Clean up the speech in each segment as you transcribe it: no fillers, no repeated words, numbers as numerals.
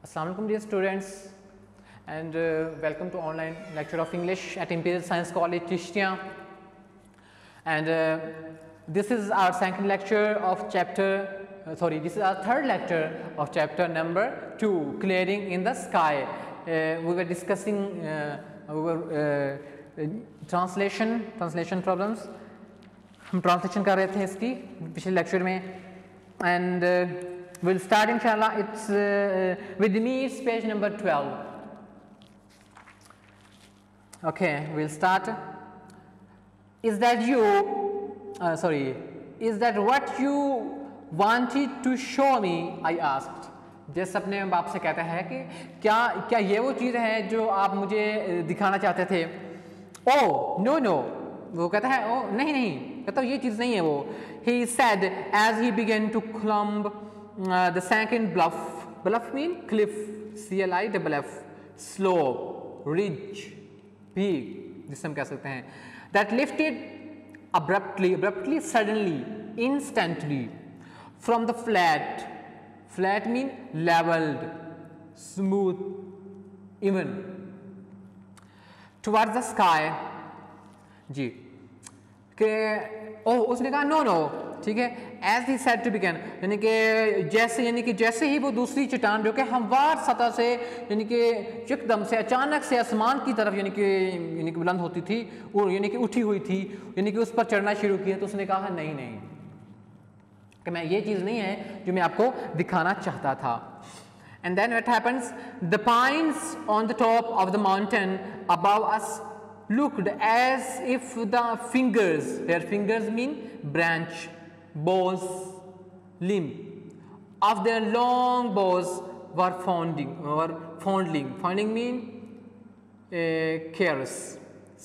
Assalamu alaikum dear students, and welcome to online lecture of English at Imperial Science College Chishtia. And this is our second lecture of chapter, this is our third lecture of chapter number 2, Clearing in the Sky. We were discussing translation problems. हम translation कर रहे थे इसकी पिछले lecture में, and we'll start inshallah. It's with me, it's page number 12. Okay, we'll start. Is that what you wanted to show me? I asked. जैसे अपने बाप से कहता है कि क्या ये वो चीज़ है जो आप मुझे दिखाना चाहते थे? Oh no, वो कहता है ओ नहीं, कहता ये चीज़ नहीं है वो. He said as he began to climb the second bluff. Bluff mean cliff, CLIFF, slope, ridge, peak, जिसे हम कह सकते हैं. That lifted abruptly, suddenly, instantly from the flat. Flat mean leveled, smooth, even, towards the sky. जी कि उसने कहा no, ठीक है. As he said to begin, यानी कि जैसे ही वो दूसरी चट्टान जो कि हमवार सतह से यानी कि एकदम से अचानक से आसमान की तरफ यानी कि बुलंद होती थी और यानी कि उठी हुई थी, यानी कि उस पर चढ़ना शुरू किया, तो उसने कहा नहीं कि मैं ये चीज़ नहीं है जो मैं आपको दिखाना चाहता था. And then what happens? The pines on the top of the mountain above us looked as if the fingers, their fingers mean branch, boughs, limb, of their long boughs were fondling. Fondling mean caress,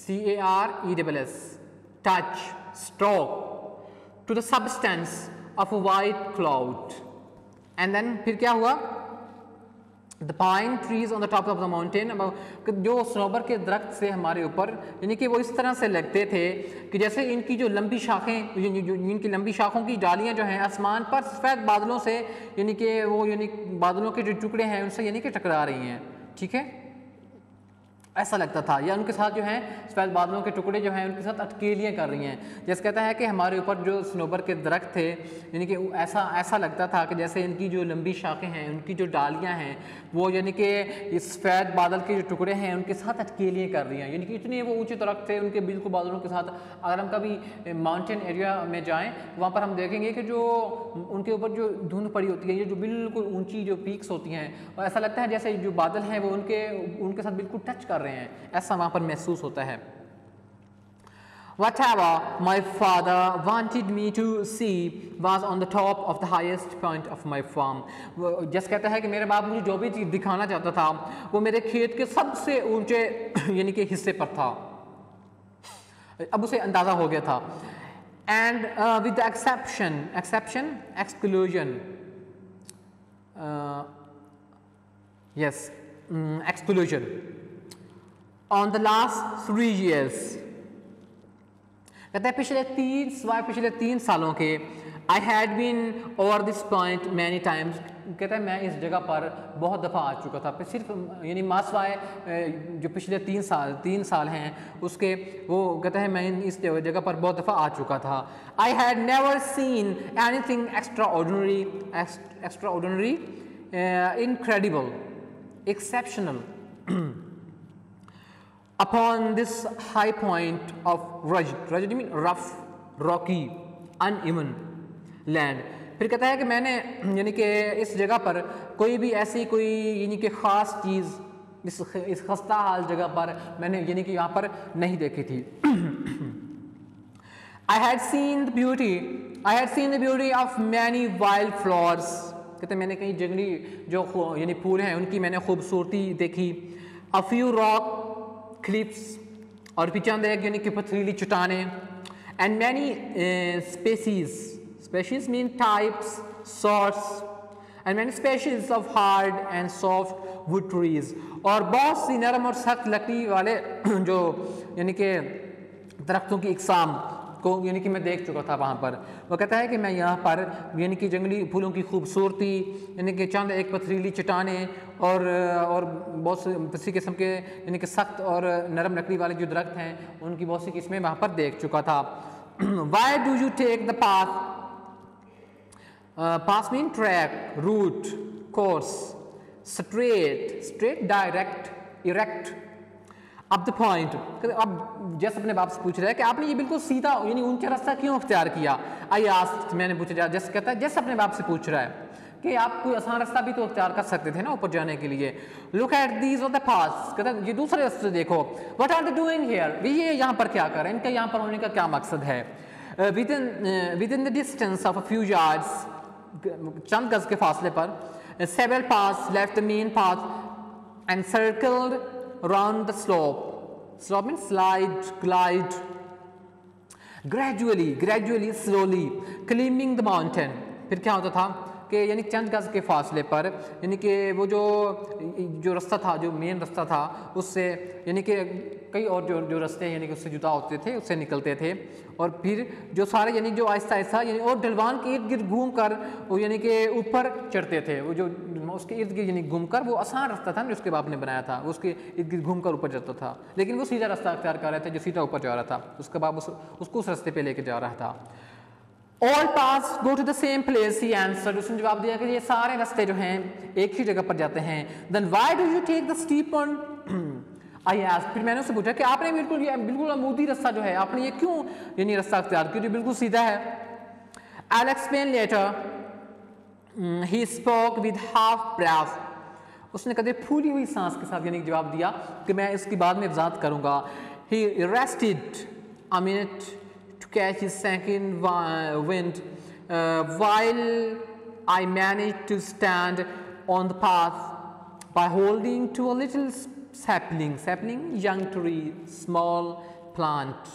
CARESS, touch, stroke, to the substance of a white cloud. And then फिर क्या हुआ? The pine trees on the top of the mountain, जो सनोबर के दरख्त से हमारे ऊपर यानी कि वो इस तरह से लगते थे कि जैसे इनकी जो लंबी शाखें, इनकी लंबी शाखों की डालियां जो हैं आसमान पर सफ़ेद बादलों से यानी कि वो बादलों के जो टुकड़े हैं उनसे यानी कि टकरा रही हैं. ठीक है, ऐसा लगता था. या उनके साथ जो हैं सफ़ेद बादलों के टुकड़े जो हैं उनके साथ अटकेलियाँ कर रही हैं. जैसे कहता है कि हमारे ऊपर जो सनोबर के दरख्त थे यानी कि ऐसा लगता था कि जैसे इनकी जो लंबी शाखें हैं, उनकी जो डालियाँ हैं, वो यानी कि इस सफ़ेद बादल के जो टुकड़े हैं उनके साथ अटकेलियाँ कर रही हैं. यानी कि इतने वो ऊँचे दरख्त थे उनके बिल्कुल बादलों के साथ. अगर हम कभी माउंटेन एरिया में जाएँ वहाँ पर हम देखेंगे कि जो उनके ऊपर जो धुंध पड़ी होती है, ये जो बिल्कुल ऊँची जो पीक्स होती हैं, और ऐसा लगता है जैसे जो बादल हैं वो उनके साथ बिल्कुल टच कर रहे हैं, ऐसा वहां पर महसूस होता है. Whatever my father wanted me to see was on the top of the highest point of my farm. जैसे कहता है कि मेरे बाप मुझे जो भी चीज़ दिखाना चाहता था वो मेरे खेत के सबसे ऊंचे यानी कि हिस्से पर था. अब उसे अंदाज़ा हो गया था. And with the exclusion, on the last 3 years, कहते हैं पिछले 3 सालों के, I had been over this point many times. कहता है मैं इस जगह पर बहुत दफ़ा आ चुका था. सिर्फ यानी मासवाए जो पिछले 3 साल हैं उसके, वो कहता है मैं इस जगह पर बहुत दफ़ा आ चुका था. I had never seen anything extraordinary, incredible, exceptional upon this high point of Rajd mean rough, rocky, uneven land. फिर कहता है कि मैंने यानी कि इस जगह पर कोई भी ऐसी कोई यानी कि ख़ास चीज़ इस खस्ता हाल जगह पर मैंने यानी कि यहाँ पर नहीं देखी थी. I had seen the beauty of many wild flowers. कहते हैं मैंने कई जंगली जो यानी फूल हैं उनकी मैंने खूबसूरती देखी. A few rock cliffs, और पीछे हम देख यानी कि पथरीली चट्टानें. And many species mean types, sorts, and many species of hard and soft wood trees, और बहुत सी नरम और सख्त लकड़ी वाले जो यानी कि दरख्तों की इकसाम को यानी कि मैं देख चुका था वहाँ पर। वो कहता है कि मैं यहाँ पर यानी कि जंगली फूलों की खूबसूरती, यानी कि चंद एक पथरीली चट्टानें और बहुत सी किस्म के यानी कि सख्त और नरम लकड़ी वाले जो दरख्त हैं उनकी बहुत सी किस्में वहाँ पर देख चुका था। Why do you take the path? Path mean track, route, course, straight, direct, erect, अब द पॉइंट। अब जैसे अपने बाप से पूछ रहा है कि आपने ये बिल्कुल सीधा यानी ऊंचा रास्ता क्यों अख्तियार किया? आई आस्क्ड, मैंने पूछा, जैसे कहता है जैसे अपने बाप से पूछ रहा है कि आप कोई आसान रास्ता भी तो अख्तियार कर सकते थे ना ऊपर जाने के लिए। Look at these of the paths, कहता है ये दूसरे रास्ते देखो। What are they doing here, ये यहाँ पर क्या कर रहे हैं, इनका यहाँ पर होने का क्या मकसद है? Within the distance of a few yards, चंद गज के फासले पर, several paths left the main path and circled around the slope. Slope means slide, glide, gradually, slowly climbing the mountain. फिर क्या होता था कि यानी चंद गज के फासले पर यानी कि वो जो रास्ता था, जो मेन रास्ता था, उससे यानी कि कई और जो रास्ते यानी कि उससे जुदा होते थे, उससे निकलते थे और फिर जो सारे यानी जो आहिस्ता आहिस्ता यानी और ढलवान के इर्द गिर्द घूम कर वो यानी कि ऊपर चढ़ते थे। वो जो उसके इर्द गिर्द यानी घूम कर, वो आसान रास्ता था जो उसके बाप ने बनाया था, वो उसके इर्द गिर्द घूम कर ऊपर जाता था, लेकिन वो सीधा रास्ता अख्तियार कर रहे थे जो सीधा ऊपर जा रहा था। उसके बाप उसको उस रास्ते पर लेके जा रहा था। All paths go to the same place, he answered. उसने जवाब दिया कि ये सारे रास्ते जो हैं एक ही जगह पर जाते हैं। Then why do you take the steep one? I asked. फिर मैंने उससे पूछा कि आपने बिल्कुल अमूदी रास्ता जो है आपने ये क्यों यानी रास्ता अख्तियार किया जो बिल्कुल सीधा है? I'll explain later. He spoke with half breath. उसने कदे फूली हुई सांस के साथ यानी जवाब दिया कि मैं इसकी बाद में वजाहत करूँगा। He rested a minute to catch his second wind while I managed to stand on the path by holding to a little sapling, young tree, small plant,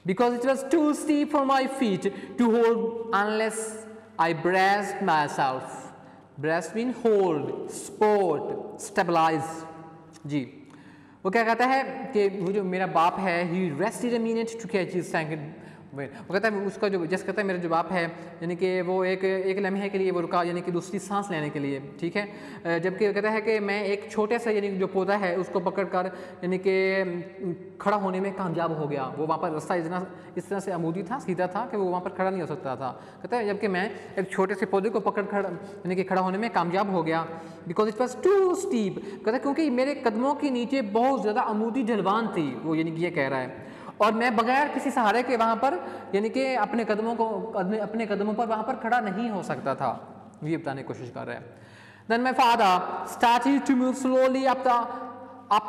because it was too steep for my feet to hold unless I braced myself. Brace means hold, support, stabilize. जी, वो क्या कहता है कि वो जो मेरा बाप है, he rested a minute to catch his second wind. वो कहता है उसका जो जैसे कहता है मेरा जो बाप है यानी कि वो एक लम्हे के लिए वो रुका यानी कि दूसरी सांस लेने के लिए, ठीक है। जबकि कहता है कि मैं एक छोटे से यानी जो पौधा है उसको पकड़कर यानी कि खड़ा होने में कामयाब हो गया। वो वहाँ पर रास्ता इस तरह से अमूदी था, सीधा था कि वो वहाँ पर खड़ा नहीं हो सकता था। कहता है जबकि मैं एक छोटे से पौधे को पकड़ यानी कि खड़ा होने में कामयाब हो गया। Because it was too steep, कहता है क्योंकि मेरे कदमों के नीचे बहुत ज़्यादा अमूदी ढलवान थी, वो यानी कि ये कह रहा है, और मैं बगैर किसी सहारे के वहाँ पर यानी कि अपने कदमों पर वहाँ पर खड़ा नहीं हो सकता था, ये बताने की कोशिश कर रहा है। Then my father started to move slowly up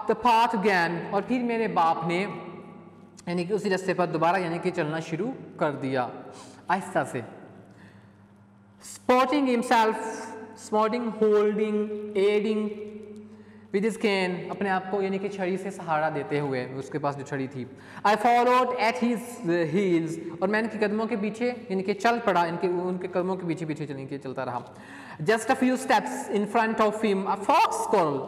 the path again, और फिर मेरे बाप ने यानी कि उसी रास्ते पर दोबारा यानी कि चलना शुरू कर दिया आहिस्ता से। Supporting, holding, aiding with his cane, अपने आप को यानी कि छड़ी से सहारा देते हुए, उसके पास जो छड़ी थी। I followed at his heels, और मैं इनके कदमों के पीछे यानी कि चल पड़ा, उनके कदमों के पीछे चलता रहा। Just a few steps in front of him, a fox squirrel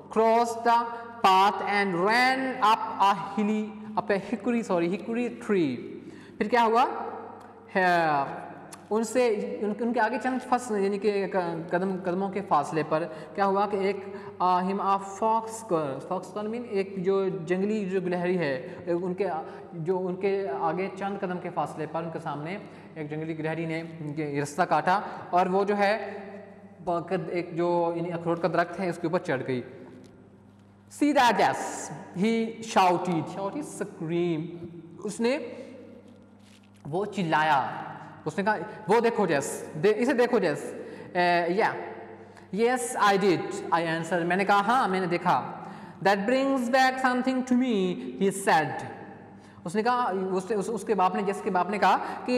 crossed the path and ran up a hickory tree. फिर क्या हुआ? उनके आगे चंद यानी कि कदमों के फासले पर क्या हुआ कि एक फॉक्स मीन एक जो जंगली जो गिलहरी है, उनके आगे चंद कदम के फासले पर उनके सामने एक जंगली गिलहरी ने रास्ता काटा और वो जो है एक जो यानी अखरोट का दरख्त है उसके ऊपर चढ़ गई। See that, yes, he shouted, scream, उसने वो चिल्लाया, उसने कहा वो देखो जैस, इसे देखो जैस। Yes I did, I answered, मैंने कहा हाँ मैंने देखा। That brings back something to me, he said, उसने कहा उसके बाप ने जिसके बाप ने कहा कि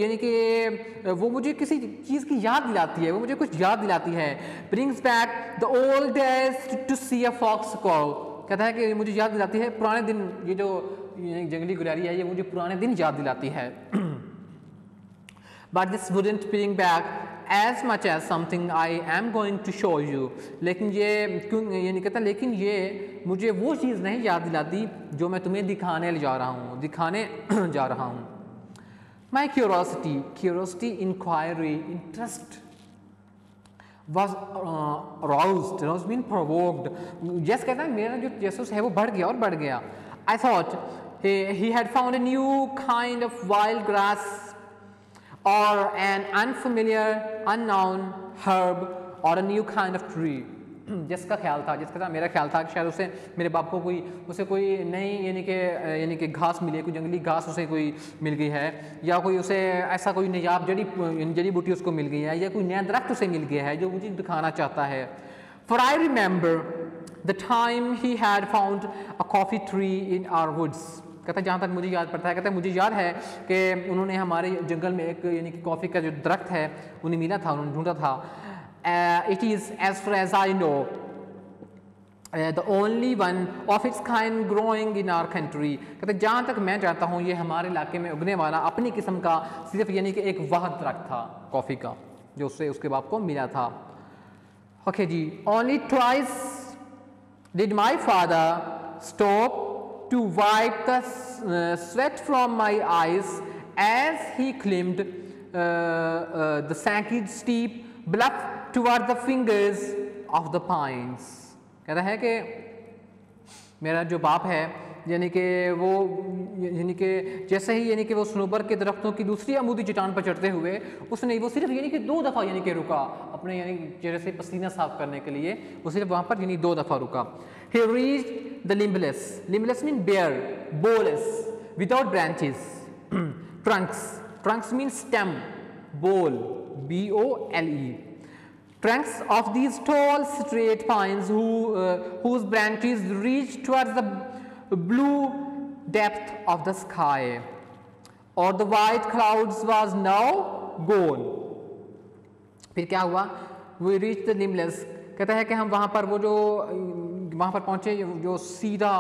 यानी कि वो मुझे किसी चीज़ की याद दिलाती है, वो मुझे कुछ याद दिलाती है। Brings back the old days to see a fox call, कहता है कि मुझे याद दिलाती है पुराने दिन, ये जो जंगली गुलारी है ये मुझे पुराने दिन याद दिलाती है। But this wouldn't bring back as much as something I am going to show you, लेकिन ये क्यों यानी कहता लेकिन ये मुझे वो चीज़ नहीं याद दिलाती जो मैं तुम्हें दिखाने जा रहा हूँ। My curiosity, inquiry, interest was aroused mean provoked. Yes कहता है मेरा जो Jesus है वो बढ़ गया और बढ़ गया. I thought he had found a new kind of wild grass or an unfamiliar, unknown herb or a new kind of tree. जिसका ख्याल था, जिसका था मेरा ख्याल था कि शायद उसे मेरे बाप को उसे कोई नई यानी कि घास मिली है, कोई जंगली घास उसे कोई मिल गई है, या कोई उसे ऐसा कोई नयाब जड़ी बूटी उसको मिल गई है, या कोई नया दरख्त उसे मिल गया है जो मुझे दिखाना चाहता है. For I remember the time he had found a coffee tree in our woods. कहता है जहाँ तक मुझे याद पड़ता है, कहता है मुझे याद है कि उन्होंने हमारे जंगल में एक यानी कि कॉफ़ी का जो दरख्त है उन्हें मिला था, उन्होंने ढूंढा था. It is, as far as I know, the only one of its kind growing in our country. कहते हैं जहाँ तक मैं जानता हूँ ये हमारे इलाके में उगने वाला अपनी किस्म का सिर्फ यानी कि एक वाहद दरख्त था कॉफ़ी का जो उसके बाप को मिला था. ओके जी. Only twice did my father stop to wipe the sweat from my eyes as he climbed the sacred steep bluff toward the fingers of the pines. कहता है कि मेरा जो बाप है यानी कि वो यानी कि जैसे ही यानी कि वो सनोबर के दरख्तों की दूसरी अमूदी चट्टान पर चढ़ते हुए उसने वो सिर्फ यानी कि 2 दफ़ा यानी कि रुका अपने यानी चेहरे से पसीना साफ करने के लिए, वो सिर्फ वहाँ पर यानी 2 दफ़ा रुका. He reached the limbless. Limbless mean bare, boleless, without branches. Trunks mean stem, bole, B-O-L-E. Trunks of these tall straight pines whose branches reach towards the blue depth of the sky, or the white clouds was now gone. फिर क्या हुआ? We reached the limbless. कहता है कि हम वहाँ पर वो जो वहाँ पर पहुँचे जो सीधा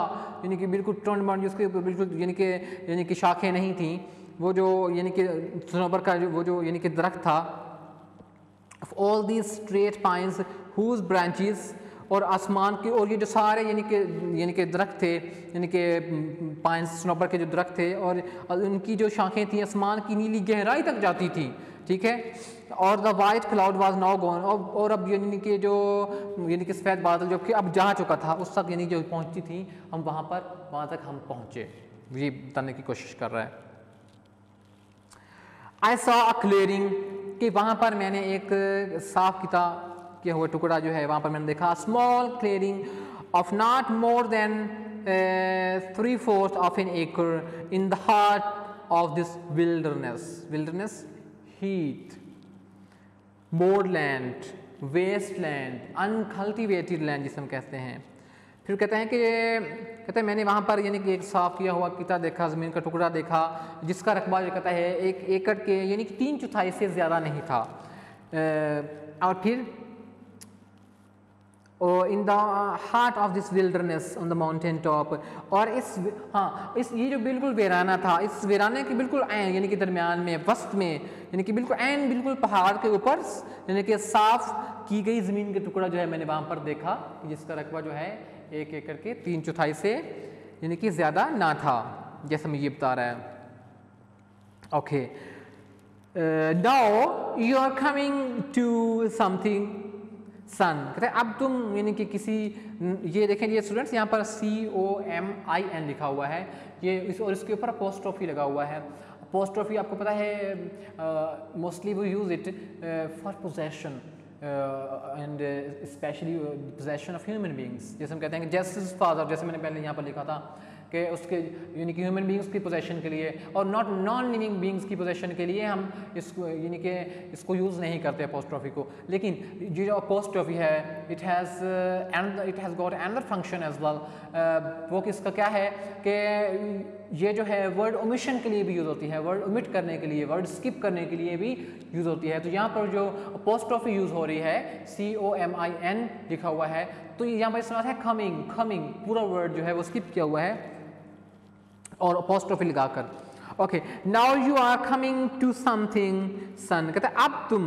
यानी कि बिल्कुल टर्न बर्न जिसके ऊपर बिल्कुल यानी कि शाखें नहीं थी, वो जो यानी कि सनोबर का वो जो यानी कि दरख्त था. Of all these straight pines whose branches, और आसमान के और ये जो सारे यानी कि दरख्त थे यानी कि पाइन्स सनोबर के जो दरख्त थे और उनकी जो शाखें थी आसमान की नीली गहराई तक जाती थी. ठीक है. और the white cloud was now gone. और अब यानी कि जो यानी कि सफ़ेद बादल जो कि अब जा चुका था उस तक यानी जो पहुंचती थी हम वहाँ तक हम पहुँचे, ये बताने की कोशिश कर रहा है. आई सॉ अ क्लियरिंग कि वहाँ पर मैंने एक साफ किया हुआ टुकड़ा जो है वहाँ पर मैंने देखा. Small clearing of not more than 3/4 of an acre in the heart of this wilderness heath moorland wasteland uncultivated land जिसे हम कहते हैं. फिर कहते हैं मैंने वहाँ पर यानी कि एक साफ किया हुआ किता देखा, ज़मीन का टुकड़ा देखा जिसका रकबा जो कहता है 1 एकड़ के यानी कि 3/4 से ज़्यादा नहीं था. और फिर इन the heart of this wilderness on the mountain top. और इस ये जो बिल्कुल वीराना था, इस वीराने के बिल्कुल ऐन यानी कि दरमियान में वस्त में यानी कि बिल्कुल पहाड़ के ऊपर यानी कि साफ की गई ज़मीन का टुकड़ा जो है मैंने वहाँ पर देखा जिसका रकबा जो है 1 एकड़ के 3/4 से यानी कि ज़्यादा ना था, जैसे मैं ये बता रहा है. Okay. Now you are coming to something son. कहते हैं अब तुम यानी कि किसी, ये देखें ये स्टूडेंट्स यहाँ पर COMIN लिखा हुआ है ये और इसके ऊपर अपोस्ट्रोफी लगा हुआ है. अपोस्ट्रोफी आपको पता है मोस्टली वो use it for possession and specially possession of human beings. जैसे हम कहते हैं कि जस्टिस फादर, जैसे मैंने पहले यहाँ पर लिखा था कि उसके यानी कि ह्यूमन बींग्स की पोजेशन के लिए और नॉन लिविंग बींग्स की पोजेशन के लिए हम इसको यानी कि इसको यूज़ नहीं करते अपोस्ट्रोफी को. लेकिन ये जो अपोस्ट्रोफी है it has got another function as well. वो किसका क्या है कि ये जो है वर्ड ओमिशन के लिए भी यूज़ होती है, वर्ड ओमिट करने के लिए, वर्ड स्किप करने के लिए भी यूज़ होती है. तो यहाँ पर जो अपोस्ट्रोफी यूज़ हो रही है COMIN लिखा हुआ है, तो यहाँ पर इस्तेमाल है कमिंग पूरा वर्ड जो है वो स्किप किया हुआ है और अपोस्ट्रोफी लगाकर. Okay. Now you are coming to something son. कहते हैं अब तुम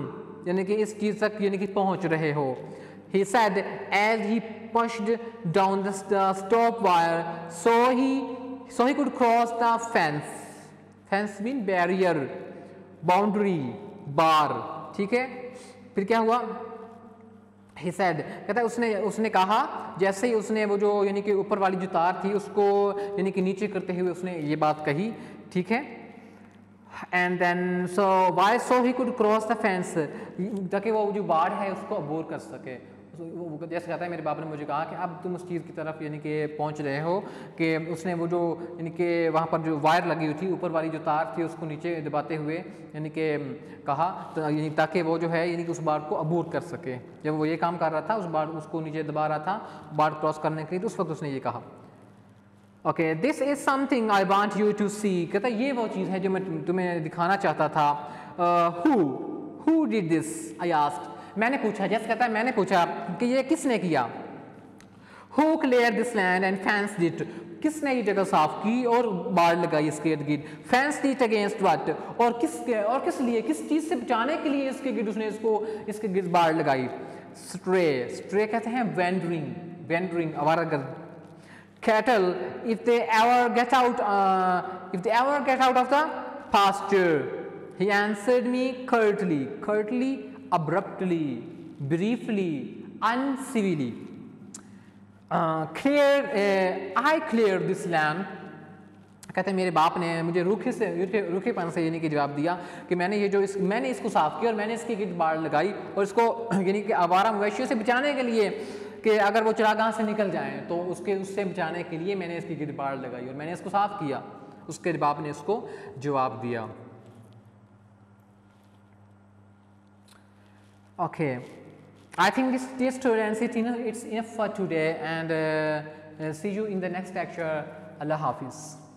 यानी कि इस चीज़ तक यानी कि पहुँच रहे हो. He said as he pushed down the stop wire so he could cross the fence. Fence mean barrier. Boundary, bar, ठीक है। फिर क्या हुआ, he said, कहता है उसने कहा, जैसे ही उसने वो जो यानी कि ऊपर वाली जो तार थी उसको यानी कि नीचे करते हुए उसने ये बात कही, ठीक है। And then so he could cross the fence, ताकि वो जो बाढ़ है उसको अबोर कर सके। वो जैसे कहता है मेरे बाप ने मुझे कहा कि अब तुम उस चीज़ की तरफ यानी कि पहुंच रहे हो कि उसने वो जो यानी कि वहाँ पर जो वायर लगी हुई थी, ऊपर वाली जो तार थी उसको नीचे दबाते हुए यानी कि कहा, तो यानी ताकि वो जो है यानी कि उस बाढ़ को अबोर कर सके। जब वो ये काम कर रहा था, उस बाढ़ उसको नीचे दबा रहा था बाढ़ क्रॉस करने के लिए, तो उस वक्त उसने ये कहा, okay this is something I want you to see, कहता ये वो चीज़ है जो मैं तुम्हें दिखाना चाहता था। Who did this, I asked, मैंने पूछा, जैसे कहता है मैंने पूछा कि ये किसने किया। Who clear this land and fenced it, किसने ये जगह साफ की और बाढ़ लगाई इसके इर्द गिर्द। फेंस्ड इट अगेंस्ट व्हाट, और किस लिए, किस चीज़ से बचाने के लिए इसके गिर्द उसने इसके गिर्द बाढ़ लगाई। स्ट्रे कहते हैं wandering आवारागर्द। Cattle, if they ever get out of the pasture, he answered me curtly, abruptly, briefly, uncivilly. I cleared this land. कहते हैं मेरे बाप ने मुझे रूखेपन से यानी कि जवाब दिया कि मैंने इसको साफ किया और मैंने इसकी गिर्द बाढ़ लगाई, और इसको यानी कि आवारा मवेशियों से बचाने के लिए कि अगर वो चरागाह से निकल जाएं तो उससे बचाने के लिए मैंने इसकी गिर्द बाढ़ लगाई और मैंने इसको साफ किया। उसके बाप ने इसको जवाब दिया। Okay, I think this students it's enough for today and see you in the next lecture. Allah हाफिज़।